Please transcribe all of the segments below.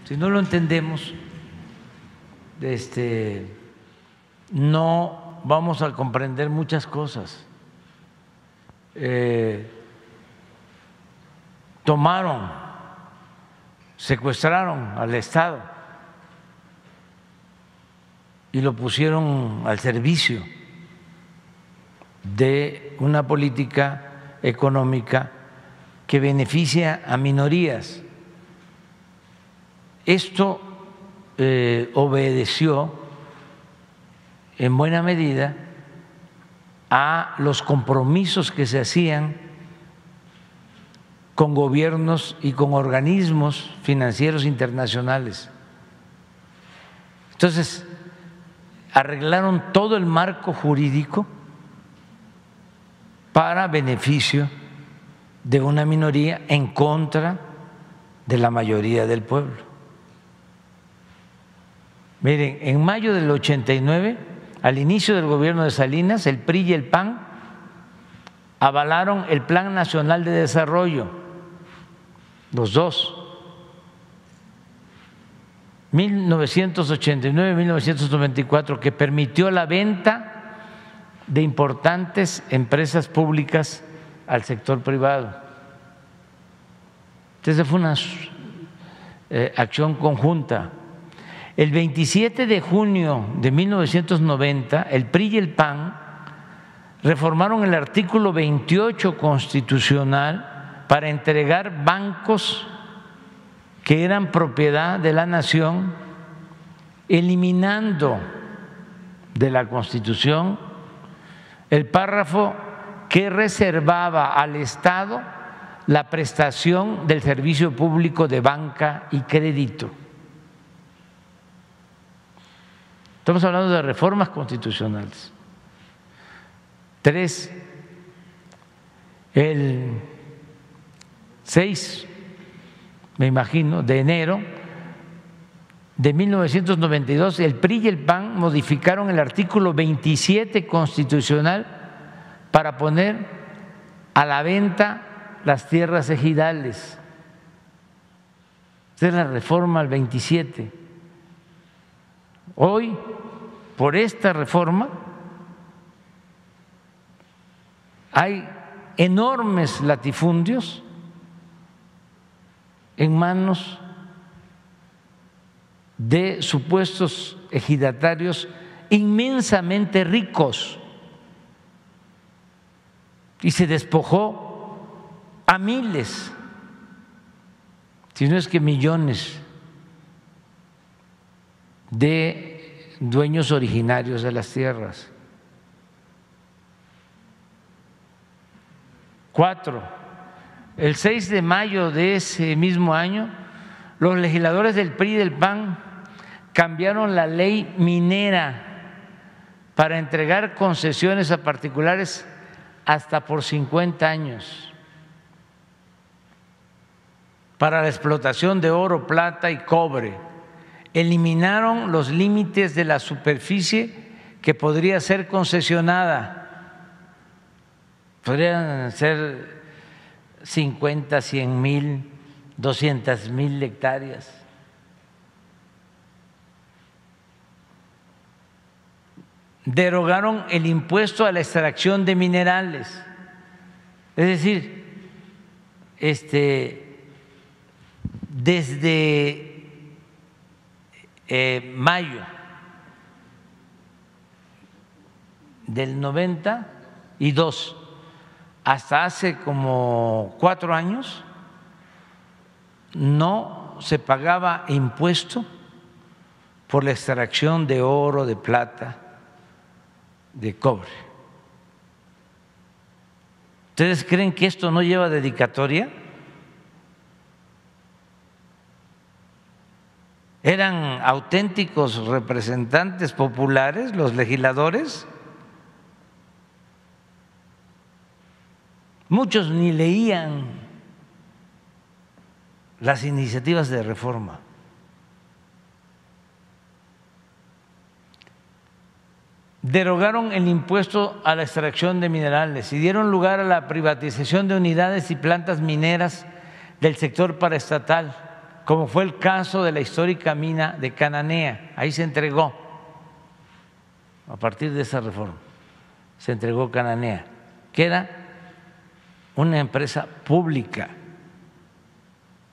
Si no lo entendemos, no vamos a comprender muchas cosas. Tomaron, secuestraron al Estado y lo pusieron al servicio de una política económica que beneficia a minorías. Esto obedeció en buena medida a los compromisos que se hacían con gobiernos y con organismos financieros internacionales. Entonces, arreglaron todo el marco jurídico para beneficio de una minoría en contra de la mayoría del pueblo. Miren, en mayo del 89, al inicio del gobierno de Salinas, el PRI y el PAN avalaron el Plan Nacional de Desarrollo, los dos, 1989-1994, que permitió la venta de importantes empresas públicas al sector privado. Entonces fue una acción conjunta. El 27 de junio de 1990, el PRI y el PAN reformaron el artículo 28 constitucional para entregar bancos que eran propiedad de la nación, eliminando de la Constitución el párrafo que reservaba al Estado la prestación del servicio público de banca y crédito. Estamos hablando de reformas constitucionales. 3. El 6, me imagino, de enero de 1992, el PRI y el PAN modificaron el artículo 27 constitucional para poner a la venta las tierras ejidales. Esa es la reforma al 27. Hoy, por esta reforma, hay enormes latifundios en manos de supuestos ejidatarios inmensamente ricos y se despojó a miles, si no es que millones, de dueños originarios de las tierras. 4. El 6 de mayo de ese mismo año, los legisladores del PRI y del PAN cambiaron la ley minera para entregar concesiones a particulares hasta por 50 años para la explotación de oro, plata y cobre. Eliminaron los límites de la superficie que podría ser concesionada. Podrían ser 50, 100 mil, 200 mil hectáreas. Derogaron el impuesto a la extracción de minerales. Es decir, desde mayo del 92 hasta hace como 4 años no se pagaba impuesto por la extracción de oro, de plata, de cobre. ¿Ustedes creen que esto no lleva dedicatoria? ¿Eran auténticos representantes populares los legisladores? Muchos ni leían las iniciativas de reforma. Derogaron el impuesto a la extracción de minerales y dieron lugar a la privatización de unidades y plantas mineras del sector paraestatal, como fue el caso de la histórica mina de Cananea. Ahí se entregó, a partir de esa reforma, se entregó Cananea, que era una empresa pública.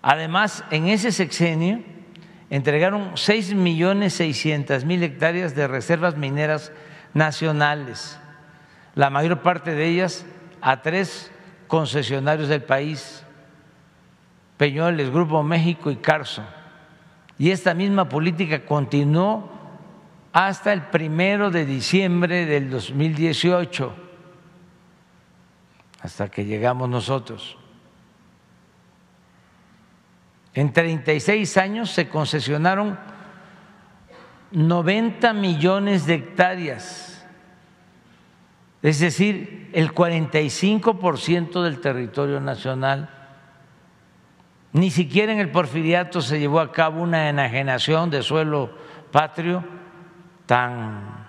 Además, en ese sexenio entregaron 6.600.000 hectáreas de reservas mineras nacionales, la mayor parte de ellas a 3 concesionarios del país: Peñoles, Grupo México y Carso. Y esta misma política continuó hasta el 1 de diciembre del 2018, hasta que llegamos nosotros. En 36 años se concesionaron 90 millones de hectáreas, es decir, el 45% del territorio nacional. Ni siquiera en el Porfiriato se llevó a cabo una enajenación de suelo patrio tan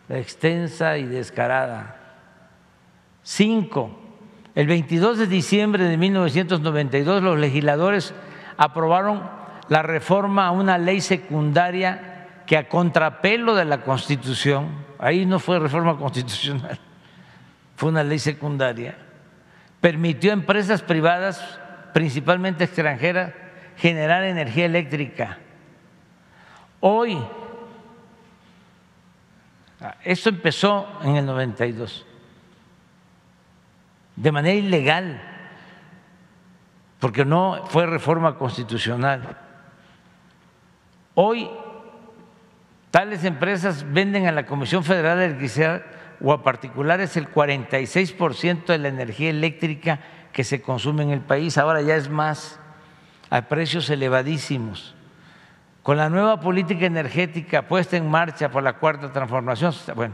extensa y descarada. 5. El 22 de diciembre de 1992 los legisladores aprobaron la reforma a una ley secundaria que, a contrapelo de la Constitución, ahí no fue reforma constitucional, fue una ley secundaria, permitió a empresas privadas, principalmente extranjeras, generar energía eléctrica. Hoy, esto empezó en el 92, de manera ilegal, porque no fue reforma constitucional. Hoy, tales empresas venden a la Comisión Federal de Electricidad o a particulares el 46% de la energía eléctrica que se consume en el país. Ahora ya es más, a precios elevadísimos. Con la nueva política energética puesta en marcha por la Cuarta Transformación, bueno,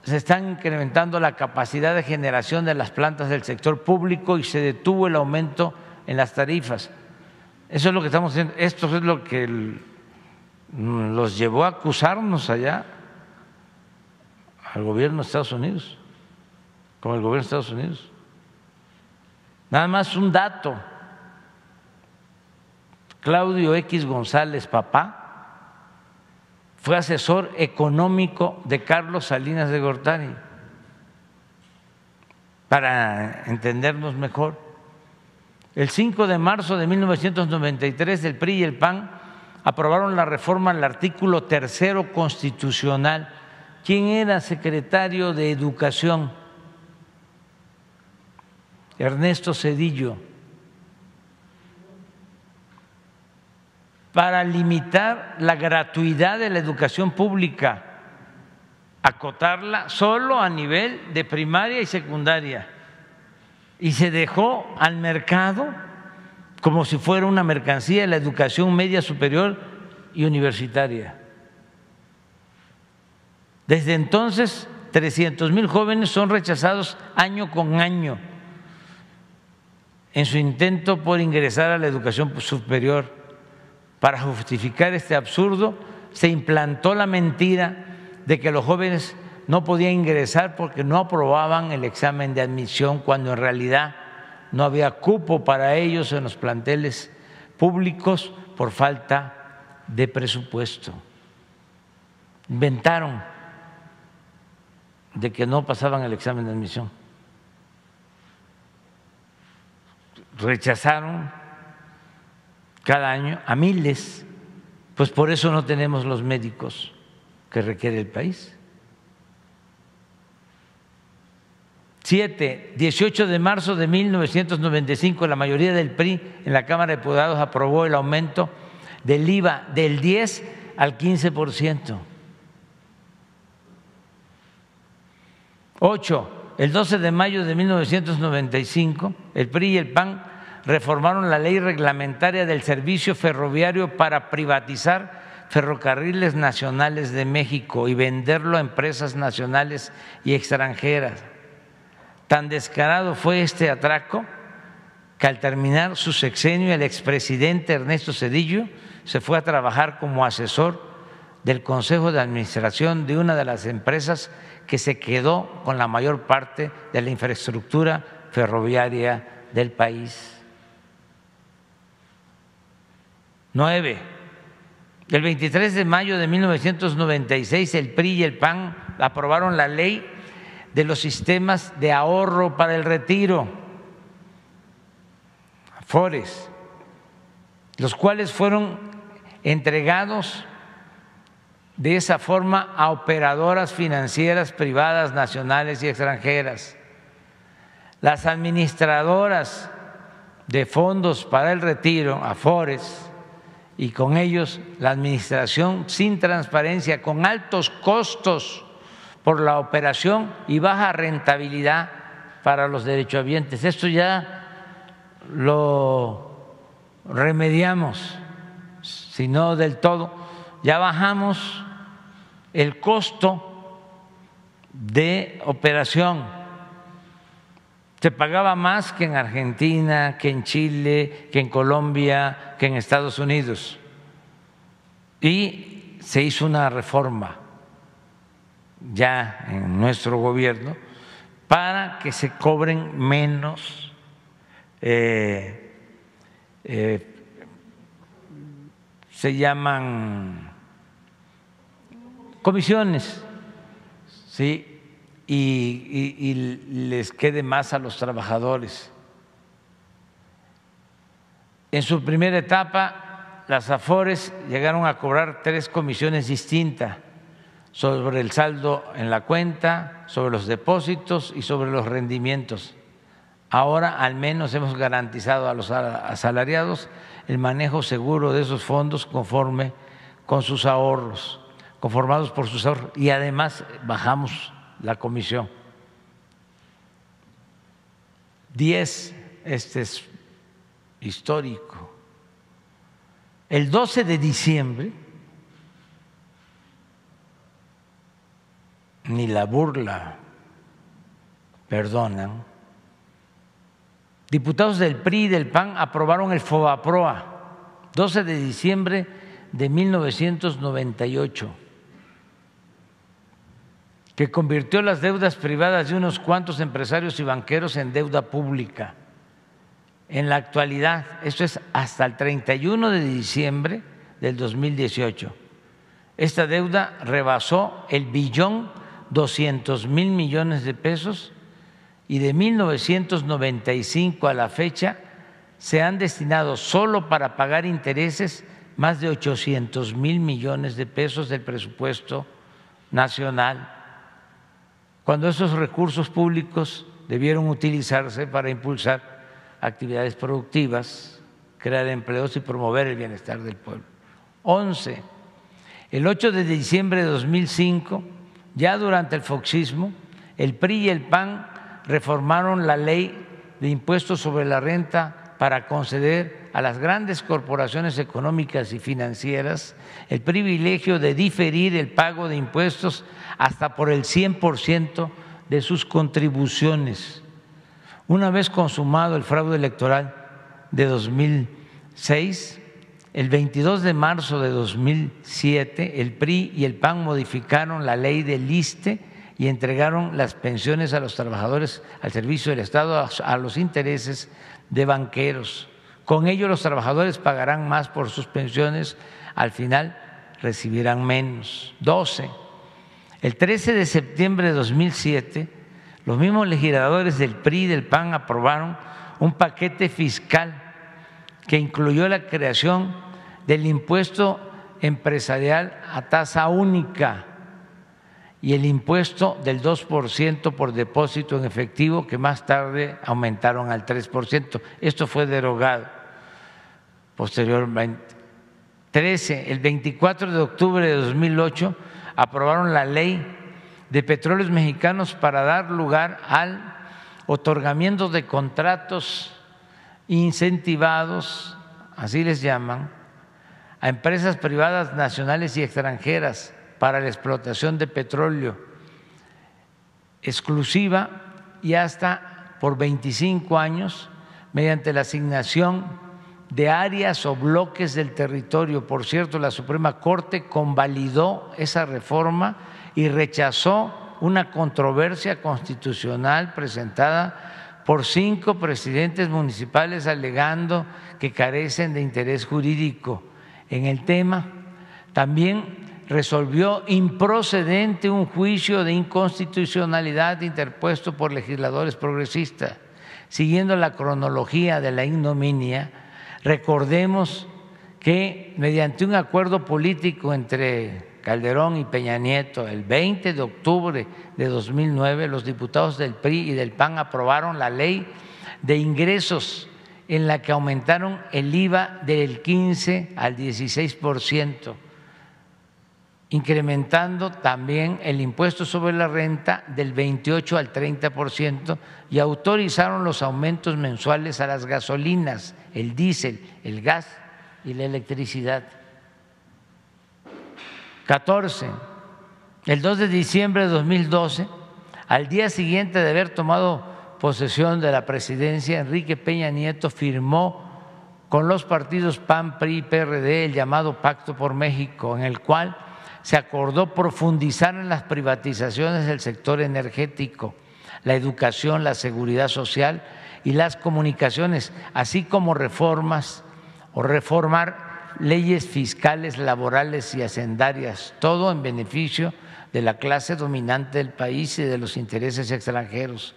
se está incrementando la capacidad de generación de las plantas del sector público y se detuvo el aumento en las tarifas. Eso es lo que estamos haciendo. Esto es lo que los llevó a acusarnos allá al gobierno de Estados Unidos, con el gobierno de Estados Unidos. Nada más un dato: Claudio X González, papá, fue asesor económico de Carlos Salinas de Gortari, para entendernos mejor. El 5 de marzo de 1993 el PRI y el PAN aprobaron la reforma al artículo 3 constitucional. ¿Quién era secretario de Educación? Ernesto Zedillo. Para limitar la gratuidad de la educación pública, acotarla solo a nivel de primaria y secundaria, y se dejó al mercado como si fuera una mercancía la educación media superior y universitaria. Desde entonces, 300,000 jóvenes son rechazados año con año en su intento por ingresar a la educación superior. Para justificar este absurdo, se implantó la mentira de que los jóvenes no podían ingresar porque no aprobaban el examen de admisión, cuando en realidad no había cupo para ellos en los planteles públicos por falta de presupuesto. Inventaron de que no pasaban el examen de admisión. Rechazaron cada año a miles, pues por eso no tenemos los médicos que requiere el país. 7. 18 de marzo de 1995, la mayoría del PRI en la Cámara de Diputados aprobó el aumento del IVA del 10 al 15%. 8. El 12 de mayo de 1995, el PRI y el PAN reformaron la ley reglamentaria del servicio ferroviario para privatizar Ferrocarriles Nacionales de México y venderlo a empresas nacionales y extranjeras. Tan descarado fue este atraco que, al terminar su sexenio, el expresidente Ernesto Zedillo se fue a trabajar como asesor del Consejo de Administración de una de las empresas que se quedó con la mayor parte de la infraestructura ferroviaria del país. 9. El 23 de mayo de 1996, el PRI y el PAN aprobaron la ley de los sistemas de ahorro para el retiro, AFORES, los cuales fueron entregados de esa forma a operadoras financieras privadas nacionales y extranjeras. Las administradoras de fondos para el retiro, AFORES, y con ellos la administración sin transparencia, con altos costos por la operación y baja rentabilidad para los derechohabientes. Esto ya lo remediamos, si no del todo, ya bajamos el costo de operación. Se pagaba más que en Argentina, que en Chile, que en Colombia, que en Estados Unidos. Y se hizo una reforma ya en nuestro gobierno para que se cobren menos se llaman comisiones, ¿sí? Y les quede más a los trabajadores. En su primera etapa, las AFORES llegaron a cobrar 3 comisiones distintas sobre el saldo en la cuenta, sobre los depósitos y sobre los rendimientos. Ahora al menos hemos garantizado a los asalariados el manejo seguro de esos fondos conforme con sus ahorros, conformados por sus ahorros, y además bajamos la comisión. 10, este es histórico. El 12 de diciembre, ni la burla perdonan, diputados del PRI y del PAN aprobaron el FOBAPROA, 12 de diciembre de 1998, que convirtió las deudas privadas de unos cuantos empresarios y banqueros en deuda pública. En la actualidad, esto es hasta el 31 de diciembre del 2018, esta deuda rebasó el 1.200.000.000.000 de pesos y de 1995 a la fecha se han destinado solo para pagar intereses más de 800.000.000.000 de pesos del presupuesto nacional, cuando esos recursos públicos debieron utilizarse para impulsar actividades productivas, crear empleos y promover el bienestar del pueblo. 11. El 8 de diciembre de 2005, ya durante el foxismo, el PRI y el PAN reformaron la ley de impuestos sobre la renta para conceder a las grandes corporaciones económicas y financieras el privilegio de diferir el pago de impuestos hasta por el 100% de sus contribuciones. Una vez consumado el fraude electoral de 2006, el 22 de marzo de 2007, el PRI y el PAN modificaron la ley del ISSSTE y entregaron las pensiones a los trabajadores al servicio del Estado a los intereses de banqueros. Con ello los trabajadores pagarán más por sus pensiones, al final recibirán menos. 12. El 13 de septiembre de 2007, los mismos legisladores del PRI y del PAN aprobaron un paquete fiscal que incluyó la creación del impuesto empresarial a tasa única y el impuesto del 2% por depósito en efectivo, que más tarde aumentaron al 3%. Esto fue derogado posteriormente. 13. El 24 de octubre de 2008 aprobaron la Ley de Petróleos Mexicanos para dar lugar al otorgamiento de contratos incentivados, así les llaman, a empresas privadas nacionales y extranjeras para la explotación de petróleo exclusiva y hasta por 25 años mediante la asignación de áreas o bloques del territorio. Por cierto, la Suprema Corte convalidó esa reforma y rechazó una controversia constitucional presentada por 5 presidentes municipales alegando que carecen de interés jurídico. en el tema. También resolvió improcedente un juicio de inconstitucionalidad interpuesto por legisladores progresistas. Siguiendo la cronología de la ignominia, recordemos que mediante un acuerdo político entre Calderón y Peña Nieto, el 20 de octubre de 2009, los diputados del PRI y del PAN aprobaron la ley de ingresos en la que aumentaron el IVA del 15 al 16%, incrementando también el impuesto sobre la renta del 28 al 30% y autorizaron los aumentos mensuales a las gasolinas, el diésel, el gas y la electricidad. 14. El 2 de diciembre de 2012, al día siguiente de haber tomado posesión de la presidencia, Enrique Peña Nieto firmó con los partidos PAN, PRI y PRD el llamado Pacto por México, en el cual se acordó profundizar en las privatizaciones del sector energético, la educación, la seguridad social y las comunicaciones, así como reformas o reformar leyes fiscales, laborales y hacendarias, todo en beneficio de la clase dominante del país y de los intereses extranjeros.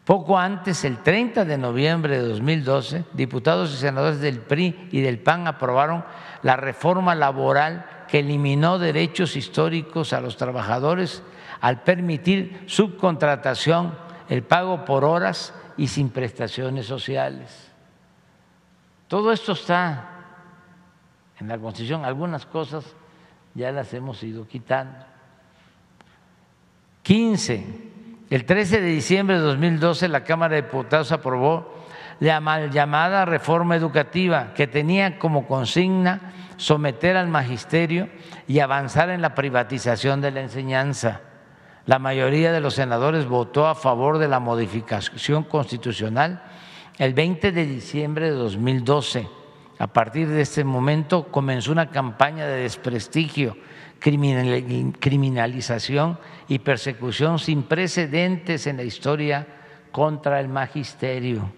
Poco antes, el 30 de noviembre de 2012, diputados y senadores del PRI y del PAN aprobaron la reforma laboral que eliminó derechos históricos a los trabajadores al permitir subcontratación, el pago por horas y sin prestaciones sociales. Todo esto está en la Constitución, algunas cosas ya las hemos ido quitando. 15. El 13 de diciembre de 2012 la Cámara de Diputados aprobó la mal llamada reforma educativa, que tenía como consigna someter al magisterio y avanzar en la privatización de la enseñanza. La mayoría de los senadores votó a favor de la modificación constitucional el 20 de diciembre de 2012. A partir de este momento comenzó una campaña de desprestigio, criminalización y persecución sin precedentes en la historia contra el magisterio.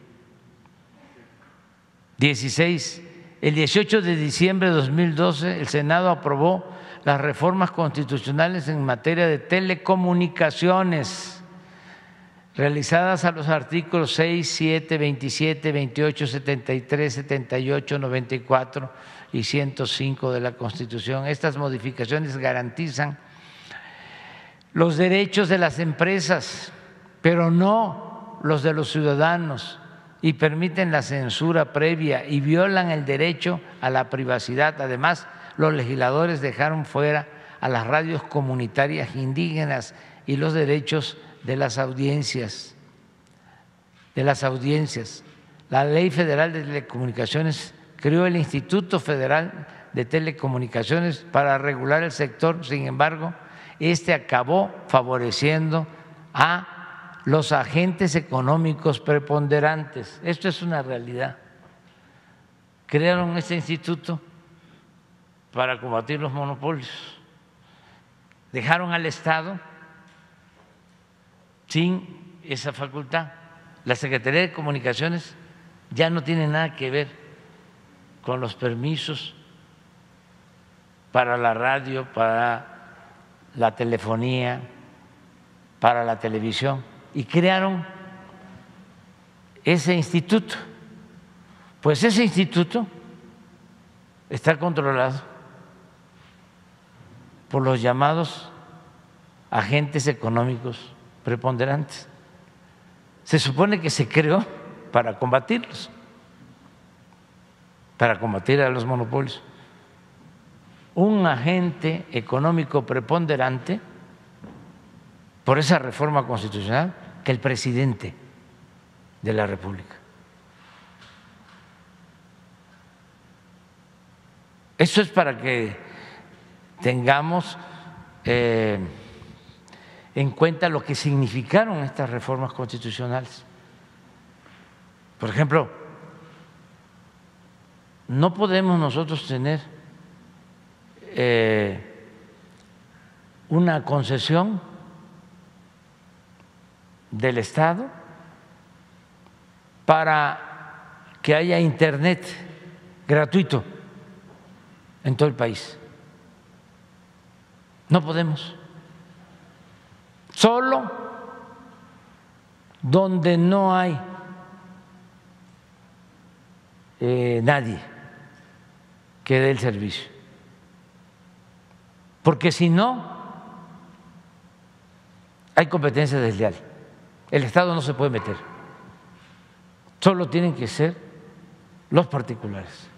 16. El 18 de diciembre de 2012 el Senado aprobó las reformas constitucionales en materia de telecomunicaciones realizadas a los artículos 6, 7, 27, 28, 73, 78, 94 y 105 de la Constitución. Estas modificaciones garantizan los derechos de las empresas, pero no los de los ciudadanos, y permiten la censura previa y violan el derecho a la privacidad. Además, los legisladores dejaron fuera a las radios comunitarias indígenas y los derechos de las audiencias. La Ley Federal de Telecomunicaciones creó el Instituto Federal de Telecomunicaciones para regular el sector. Sin embargo, este acabó favoreciendo a los agentes económicos preponderantes. Esto es una realidad. Crearon este instituto para combatir los monopolios. Dejaron al Estado sin esa facultad. La Secretaría de Comunicaciones ya no tiene nada que ver con los permisos para la radio, para la telefonía, para la televisión, y crearon ese instituto. Pues ese instituto está controlado por los llamados agentes económicos preponderantes. Se supone que se creó para combatirlos, para combatir a los monopolios. Un agente económico preponderante por esa reforma constitucional que el presidente de la República. Eso es para que tengamos en cuenta lo que significaron estas reformas constitucionales. Por ejemplo, no podemos nosotros tener una concesión del Estado para que haya internet gratuito en todo el país. No podemos. Solo donde no hay nadie que dé el servicio. Porque si no, hay competencia desleal. El Estado no se puede meter. Solo tienen que ser los particulares.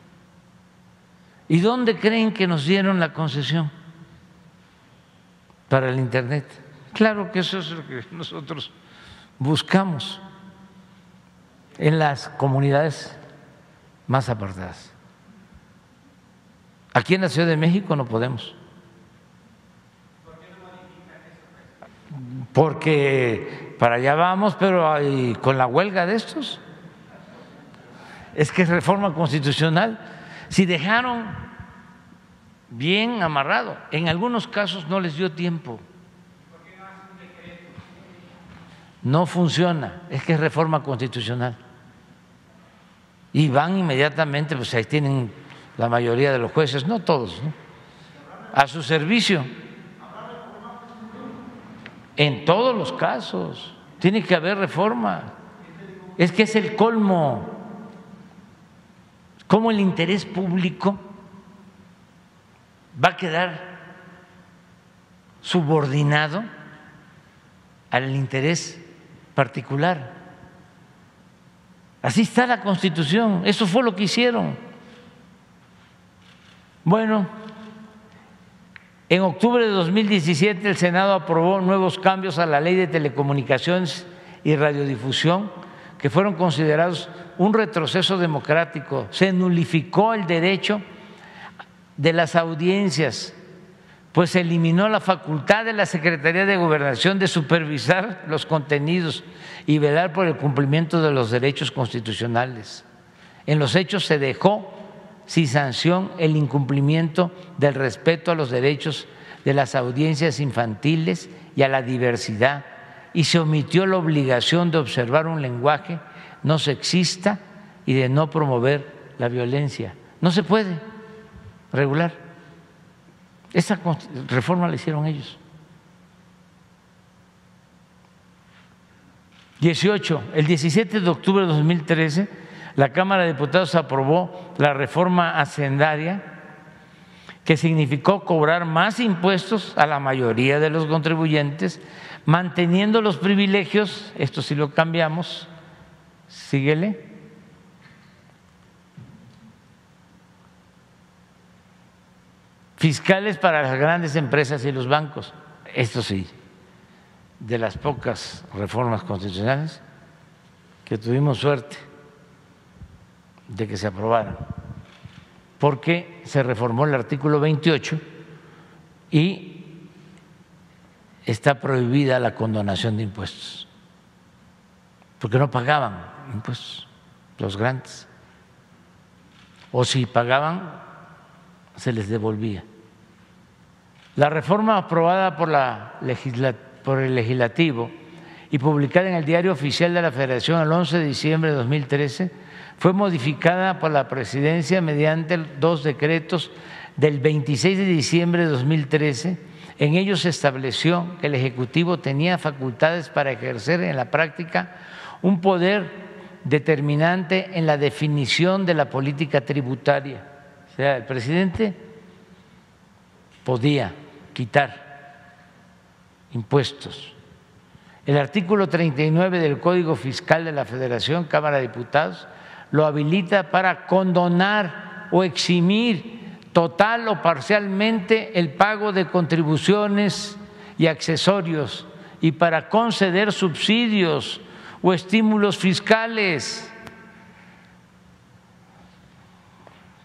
¿Y dónde creen que nos dieron la concesión para el Internet? Claro que eso es lo que nosotros buscamos en las comunidades más apartadas. Aquí en la Ciudad de México no podemos. Porque para allá vamos, pero con la huelga de estos. Es que es reforma constitucional. Si dejaron bien amarrado, en algunos casos no les dio tiempo. No funciona, es que es reforma constitucional. Y van inmediatamente, pues ahí tienen la mayoría de los jueces, no todos, ¿no?, a su servicio. En todos los casos tiene que haber reforma. Es que es el colmo. ¿Cómo el interés público va a quedar subordinado al interés particular? Así está la Constitución, eso fue lo que hicieron. Bueno, en octubre de 2017 el Senado aprobó nuevos cambios a la Ley de Telecomunicaciones y Radiodifusión que fueron considerados un retroceso democrático. Se nulificó el derecho de las audiencias, pues se eliminó la facultad de la Secretaría de Gobernación de supervisar los contenidos y velar por el cumplimiento de los derechos constitucionales. En los hechos se dejó sin sanción el incumplimiento del respeto a los derechos de las audiencias infantiles y a la diversidad, y se omitió la obligación de observar un lenguaje no sexista y de no promover la violencia. No se puede regular. Esa reforma la hicieron ellos. 18. El 17 de octubre de 2013, la Cámara de Diputados aprobó la reforma hacendaria que significó cobrar más impuestos a la mayoría de los contribuyentes, manteniendo los privilegios, esto sí lo cambiamos, síguele, fiscales para las grandes empresas y los bancos. Esto sí, de las pocas reformas constitucionales que tuvimos suerte de que se aprobaran, porque se reformó el artículo 28 y está prohibida la condonación de impuestos, porque no pagaban impuestos los grandes, o si pagaban se les devolvía. La reforma aprobada por el Legislativo y publicada en el Diario Oficial de la Federación el 11 de diciembre de 2013 fue modificada por la Presidencia mediante 2 decretos del 26 de diciembre de 2013. En ellos se estableció que el Ejecutivo tenía facultades para ejercer en la práctica un poder determinante en la definición de la política tributaria. O sea, el presidente podía quitar impuestos. El artículo 39 del Código Fiscal de la Federación, Cámara de Diputados, lo habilita para condonar o eximir total o parcialmente el pago de contribuciones y accesorios y para conceder subsidios o estímulos fiscales.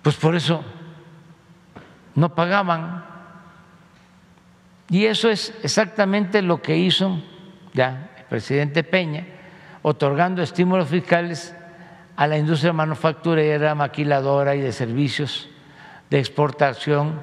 Pues por eso no pagaban. Y eso es exactamente lo que hizo ya el presidente Peña, otorgando estímulos fiscales a la industria manufacturera, maquiladora y de servicios de exportación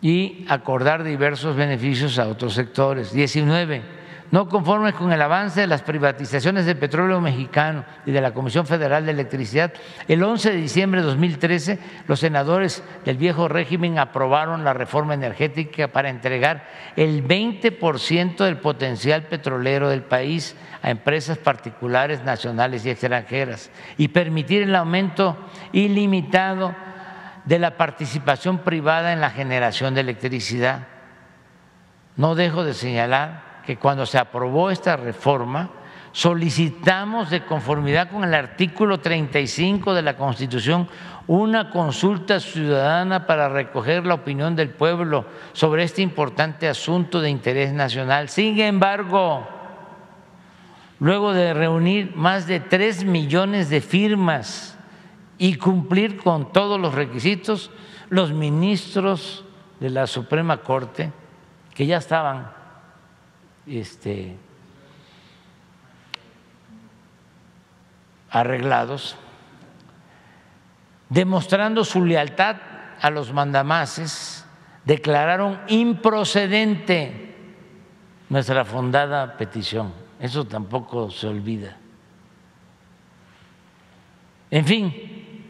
y acordar diversos beneficios a otros sectores. 19. no conformes con el avance de las privatizaciones del petróleo mexicano y de la Comisión Federal de Electricidad, el 11 de diciembre de 2013 los senadores del viejo régimen aprobaron la reforma energética para entregar el 20% del potencial petrolero del país a empresas particulares, nacionales y extranjeras y permitir el aumento ilimitado de la participación privada en la generación de electricidad. No dejo de señalar que cuando se aprobó esta reforma solicitamos, de conformidad con el artículo 35 de la Constitución, una consulta ciudadana para recoger la opinión del pueblo sobre este importante asunto de interés nacional. Sin embargo, luego de reunir más de 3 millones de firmas y cumplir con todos los requisitos, los ministros de la Suprema Corte, que ya estaban arreglados, demostrando su lealtad a los mandamases, declararon improcedente nuestra fundada petición. Eso tampoco se olvida. En fin,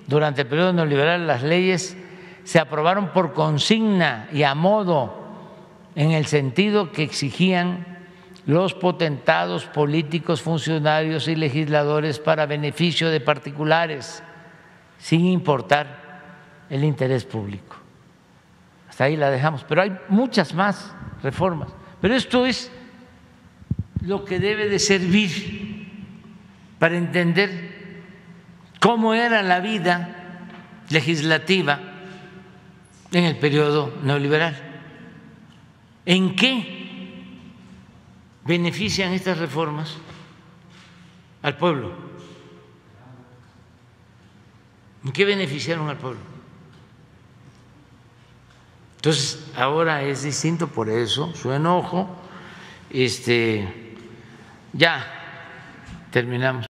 durante el periodo neoliberal las leyes se aprobaron por consigna y a modo, en el sentido que exigían los potentados políticos, funcionarios y legisladores para beneficio de particulares, sin importar el interés público. Hasta ahí la dejamos, pero hay muchas más reformas. Pero esto es lo que debe de servir para entender cómo era la vida legislativa en el periodo neoliberal. ¿En qué benefician estas reformas al pueblo? ¿En qué beneficiaron al pueblo? Entonces, ahora es distinto, por eso su enojo. Ya terminamos.